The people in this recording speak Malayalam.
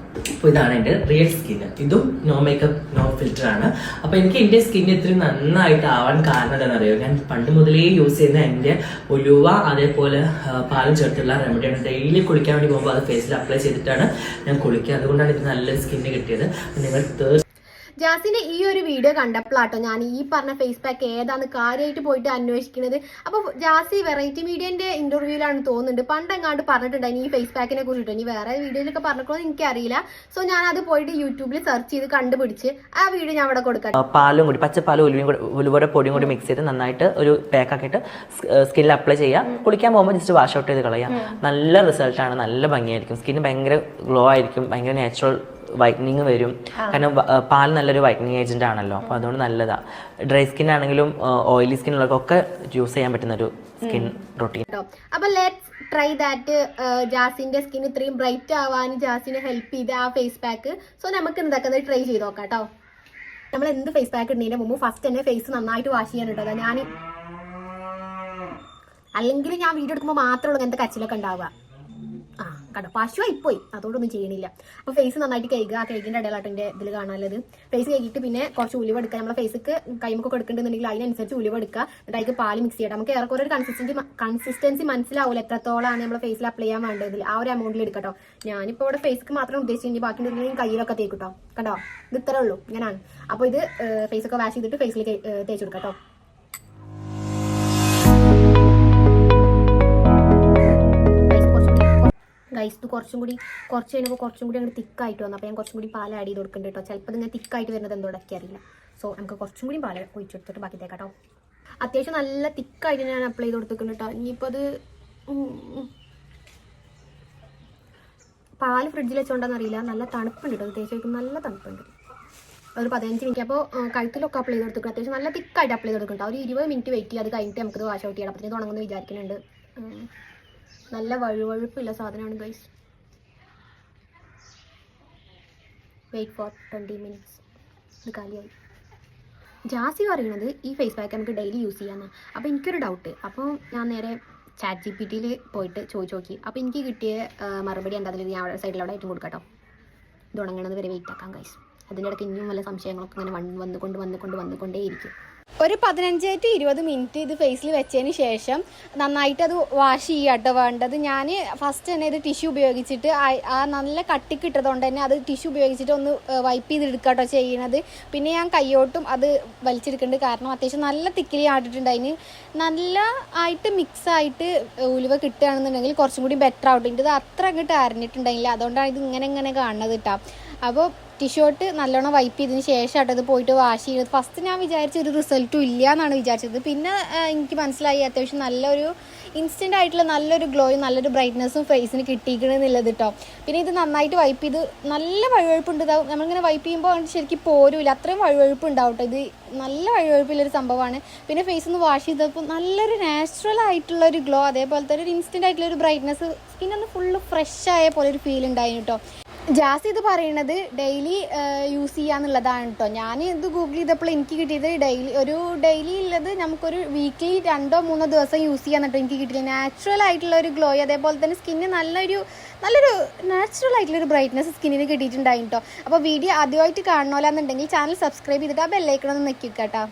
അപ്പോൾ ഇതാണ് എൻ്റെ റിയൽ സ്കിൻ. ഇതും നോ മേക്കപ്പ് നോ ഫിൽറ്റർ ആണ്. അപ്പോൾ എനിക്ക് എൻ്റെ സ്കിൻ ഇത്രയും നന്നായിട്ട് ആവാൻ കാരണം എന്താണെന്നറിയോ, ഞാൻ പണ്ട് മുതലേ യൂസ് ചെയ്യുന്ന എൻ്റെ ഉലുവ അതേപോലെ പാലും ചേർത്തുള്ള റെമഡിയാണ്. ഡെയിലി കുളിക്കാൻ വേണ്ടി പോകുമ്പോൾ അത് ഫേസിൽ അപ്ലൈ ചെയ്തിട്ടാണ് ഞാൻ കുളിക്കുക. അതുകൊണ്ടാണ് ഇത് നല്ലൊരു സ്കിന്ന് കിട്ടിയത്. നിങ്ങൾ ജാസിന്റെ ഈ ഒരു വീഡിയോ കണ്ടപ്പോഴാട്ടോ ഞാൻ ഈ പറഞ്ഞ ഫേസ് പാക്ക് ഏതാന്ന് കാര്യമായിട്ട് പോയിട്ട് അന്വേഷിക്കുന്നത്. അപ്പോൾ ജാസി വെറൈറ്റി മീഡിയന്റെ ഇന്റർവ്യൂലാണ് തോന്നുന്നുണ്ട് പണ്ടെങ്ങാണ്ട് പറഞ്ഞിട്ടുണ്ടായി ഈ ഫേസ് പാക്കിനെ കുറിച്ചിട്ട്. ഇനി വേറെ വീഡിയോയിലൊക്കെ പറഞ്ഞിട്ടുണ്ടോ എനിക്കറിയില്ല. സോ ഞാൻ അത് പോയിട്ട് യൂട്യൂബിൽ സെർച്ച് ചെയ്ത് കണ്ടുപിടിച്ച് ആ വീഡിയോ ഞാൻ അവിടെ കൊടുക്കാം. പാലും കൂടി പച്ചപ്പാലും ഉലുവയുടെ പൊടിയും കൂടി മിക്സ് ചെയ്ത് നന്നായിട്ട് ഒരു പാക്ക് ആക്കിയിട്ട് സ്കിന്നിൽ അപ്ലൈ ചെയ്യാം. കുളിക്കാൻ പോകുമ്പോൾ ജസ്റ്റ് വാഷ് ഔട്ട് ചെയ്ത് കളയാം. നല്ല റിസൾട്ടാണ്, നല്ല ഭംഗിയായിരിക്കും. സ്കിന്ന് ഭയങ്കര ഗ്ലോ ആയിരിക്കും, ഭയങ്കര നാച്ചുറൽ വൈറ്റനിങ് വരും. കാരണം പാൽ നല്ലൊരു വൈറ്റനിങ് ഏജന്റ് ആണല്ലോ, അപ്പോൾ അതുകൊണ്ട് നല്ലതാ. ഡ്രൈ സ്കിൻ ആണെങ്കിലും ഓയിലി സ്കിൻ ഉള്ളവർക്കൊക്കെ യൂസ് ചെയ്യാൻ പറ്റുന്ന ഒരു സ്കിൻ റൊട്ടീൻ. അപ്പൊ ലെറ്റ്സ് ട്രൈ ദാറ്റ്. ജാസിന്റെ സ്കിൻ ഇത്രയും ബ്രൈറ്റ് ആവാൻ ജാസിനെ ഹെൽപ്പ് ചെയ്ത ആ ഫേസ് പാക്ക്. സോ നമുക്ക് എന്തൊക്കെ ട്രൈ ചെയ്ത് നോക്കാം കേട്ടോ. നമ്മൾ എന്ത് ഫേസ് പാക്ക് ഇടുന്നതിന് മുമ്പ് ഫസ്റ്റ് തന്നെ ഫേസ് നന്നായിട്ട് വാഷ് ചെയ്യാൻ കേട്ടോ. ഞാൻ അല്ലെങ്കിൽ ഞാൻ വീഡിയോ എടുക്കുമ്പോൾ മാത്രമേ ഉള്ളൂ അങ്ങനത്തെ കച്ചിലൊക്കെ ഉണ്ടാവുക. കണ്ടോ പശുവായി പോയി, അതോടൊന്നും ചെയ്യണില്ല. അപ്പോൾ ഫേസ് നന്നായിട്ട് കഴുകുക. ആ കഴുകിൻ്റെ ഇടയിലാട്ടിൻ്റെ ഇതിൽ കാണാനുള്ളത്. ഫേസ് കഴുകിയിട്ട് പിന്നെ കുറച്ച് ഉലുവ എടുക്കുക. നമ്മളെ ഫേസിക്ക് കൈമൊക്കെ എടുക്കുന്നുണ്ടെന്നുണ്ടെങ്കിൽ അതിനനുസരിച്ച് ഉലുവ എടുക്കുക. എന്നിട്ട് അതിലേക്ക് പാല് മിക്സ് ചെയ്യണം. നമുക്ക് ഏറെക്കുറെ ഒരു കൺസിസ്റ്റൻസി മനസ്സിലാവില്ല എത്രത്തോളമാണ് നമ്മൾ ഫേസിൽ അപ്ലൈ ചെയ്യാൻ വേണ്ടത്. ആ ഒരു എമൗണ്ടിൽ എടുക്കട്ടോ. ഞാനിപ്പോൾ ഇവിടെ ഫേസിക്ക് മാത്രം ഉദ്ദേശിച്ചു, ബാക്കി കയ്യിലൊക്കെ തേക്കിട്ടോ. കണ്ടോ ഇത് ഇത്രേ ഉള്ളൂ ഇങ്ങനെയാണ്. അപ്പോൾ ഇത് ഫേസൊക്കെ വാഷ് ചെയ്തിട്ട് ഫേസിൽ തേച്ച് കൊടുക്കട്ടോ. ഗൈസ് ഇത് കുറച്ച് കഴിഞ്ഞപ്പോൾ കുറച്ചും കൂടി അങ്ങോട്ട് തിക്കായിട്ട് വന്നു. അപ്പോൾ ഞാൻ കുറച്ചും കൂടി പാൽ ആഡ് ചെയ്ത് കൊടുക്കുന്നുണ്ട് കേട്ടോ. ചിലപ്പോൾ ഇങ്ങനെ തിക്കായിട്ട് വരുന്നത് എന്തോടൊക്കെ അറിയില്ല. സോ നമുക്ക് കുറച്ചും കൂടി പാൽ ഒഴിച്ചെടുത്തിട്ട് ബാക്കി തേക്കാട്ടോ. അത്യാവശ്യം നല്ല തിക്കായിട്ട് ഞാൻ അപ്ലൈ ചെയ്ത് കൊടുത്തിട്ടുണ്ട് കേട്ടോ. ഇനിയിപ്പോൾ അത് പാൽ ഫ്രിഡ്ജിൽ വെച്ചോണ്ടെന്നറിയില്ല, നല്ല തണുപ്പുണ്ട് കേട്ടോ. തേച്ച് നല്ല തണുപ്പുണ്ട്. ഒരു 15 മിനിറ്റ്. അപ്പോൾ കഴുത്തിലൊക്കെ അപ്ലൈ ചെയ്ത് കൊടുത്തിട്ട് അത്യാവശ്യം നല്ല തിക്കായിട്ട് അപ്ലൈ ചെയ്ത് കൊടുക്കുന്നുണ്ട്. ഒരു 20 മിനിറ്റ് വെയിറ്റ് ചെയ്ത് അത് കഴിഞ്ഞിട്ട് നമുക്കത് വാഷ് ഔട്ട് ചെയ്യണം. അപ്പത്തിന് തുടങ്ങുമെന്ന് വിചാരിക്കുന്നുണ്ട്. നല്ല വഴുവഴുപ്പില്ല സാധനമാണ് ഗൈസ്. Wait for 20 minutes. ഇത് കാലിയായി. ജാസി പറയുന്നത് ഈ ഫേസ് പാക്ക് നമുക്ക് ഡെയിലി യൂസ് ചെയ്യാമെന്ന്. അപ്പോൾ എനിക്കൊരു ഡൗട്ട്. അപ്പോൾ ഞാൻ നേരെ ChatGPT പോയിട്ട് ചോദിച്ചു നോക്കി. അപ്പോൾ എനിക്ക് കിട്ടിയ മറുപടി എന്താണെങ്കിലും ഞാൻ അവിടെ സൈഡിൽ അവിടെ ആയിട്ടും കൊടുക്കാം. ഇത് ഉണങ്ങണത് വരെ വെയിറ്റ് ആക്കാം ഗൈസ്. അതിൻ്റെ ഇടയ്ക്ക് ഇനിയും വല്ല സംശയങ്ങളൊക്കെ ഇങ്ങനെ വന്നുകൊണ്ടേയിരിക്കും. ഒരു 15 to 20 മിനിറ്റ് ഇത് ഫേസിൽ വെച്ചതിന് ശേഷം നന്നായിട്ട് അത് വാഷ് ചെയ്യാട്ടോ വേണ്ടത്. ഞാൻ ഫസ്റ്റ് തന്നെ ഇത് ടിഷ്യൂ ഉപയോഗിച്ചിട്ട് ആ നല്ല കട്ടിക്കിട്ടതുകൊണ്ട് തന്നെ അത് ടിഷ്യൂ ഉപയോഗിച്ചിട്ട് ഒന്ന് വൈപ്പ് ചെയ്തെടുക്കാട്ടോ ചെയ്യണത്. പിന്നെ ഞാൻ കൈയോട്ടും അത് വലിച്ചെടുക്കുന്നുണ്ട്. കാരണം അത്യാവശ്യം നല്ല തിക്കിലി ആട്ടിട്ടുണ്ട്. അതിന് നല്ല ആയിട്ട് മിക്സായിട്ട് ഉലുവ കിട്ടുകയാണെന്നുണ്ടെങ്കിൽ കുറച്ചും കൂടി ബെറ്റർ ആവട്ടെ. ഇത് അത്ര അങ്ങോട്ട് അരഞ്ഞിട്ടുണ്ടെങ്കിൽ അതുകൊണ്ടാണ് ഇത് ഇങ്ങനെ കാണുന്നത് കേട്ടോ. അപ്പോൾ ടിഷർട്ട് നല്ലോണം വൈപ്പ് ചെയ്തതിന് ശേഷമായിട്ട് ഇത് പോയിട്ട് വാഷ് ചെയ്തത്. ഫസ്റ്റ് ഞാൻ വിചാരിച്ച ഒരു റിസൾട്ടും ഇല്ല എന്നാണ് വിചാരിച്ചത്. പിന്നെ എനിക്ക് മനസ്സിലായി അത്യാവശ്യം നല്ലൊരു ഇൻസ്റ്റൻ്റ് ആയിട്ടുള്ള നല്ലൊരു ഗ്ലോയും നല്ലൊരു ബ്രൈറ്റ്നസ്സും ഫേസിന് കിട്ടിയിരിക്കണമെന്നുള്ളത് കേട്ടോ. പിന്നെ ഇത് നന്നായിട്ട് വൈപ്പ് ചെയ്ത് നല്ല വഴുവഴുപ്പ് ഉണ്ടാവും. നമ്മളിങ്ങനെ വൈപ്പ് ചെയ്യുമ്പോൾ ശരിക്കും പോരുമില്ല, അത്രയും വഴുവഴുപ്പ് ഉണ്ടാവും കേട്ടോ. ഇത് നല്ല വഴുവഴുപ്പുള്ളൊരു സംഭവമാണ്. പിന്നെ ഫേസ് ഒന്ന് വാഷ് ചെയ്തപ്പോൾ നല്ലൊരു നാച്ചുറൽ ആയിട്ടുള്ളൊരു ഗ്ലോ, അതേപോലെ തന്നെ ഒരു ഇൻസ്റ്റൻ്റ് ആയിട്ടുള്ളൊരു ബ്രൈറ്റ്നസ്, സ്കിന്നൊന്ന് ഫുള്ള് ഫ്രഷ് ആയ പോലെ ഒരു ഫീൽ ഉണ്ടായിരുന്നു കേട്ടോ. ജാസി ഇത് പറയണത് ഡെയിലി യൂസ് ചെയ്യാന്നുള്ളതാണ് കേട്ടോ. ഞാൻ ഇത് ഗൂഗിൾ ചെയ്തപ്പോൾ എനിക്ക് കിട്ടിയത് ഡെയിലി ഉള്ളത് നമുക്കൊരു വീക്ക്ലി 2-3 ദിവസം യൂസ് ചെയ്യാൻ കേട്ടോ എനിക്ക് കിട്ടില്ല. നാച്ചുറൽ ആയിട്ടുള്ള ഒരു ഗ്ലോ, അതേപോലെ തന്നെ സ്കിന്നിന് നല്ലൊരു നാച്ചുറൽ ആയിട്ടുള്ളൊരു ബ്രൈറ്റ്നസ് സ്കിന്നിന് കിട്ടിയിട്ടുണ്ടായി കേട്ടോ. അപ്പോൾ വീഡിയോ ആദ്യമായിട്ട് കാണണമല്ലോ എന്നുണ്ടെങ്കിൽ ചാനൽ സബ്സ്ക്രൈബ് ചെയ്തിട്ട് ആ ബെല്ലൈക്കണമെന്ന് നിൽക്കുക കേട്ടോ.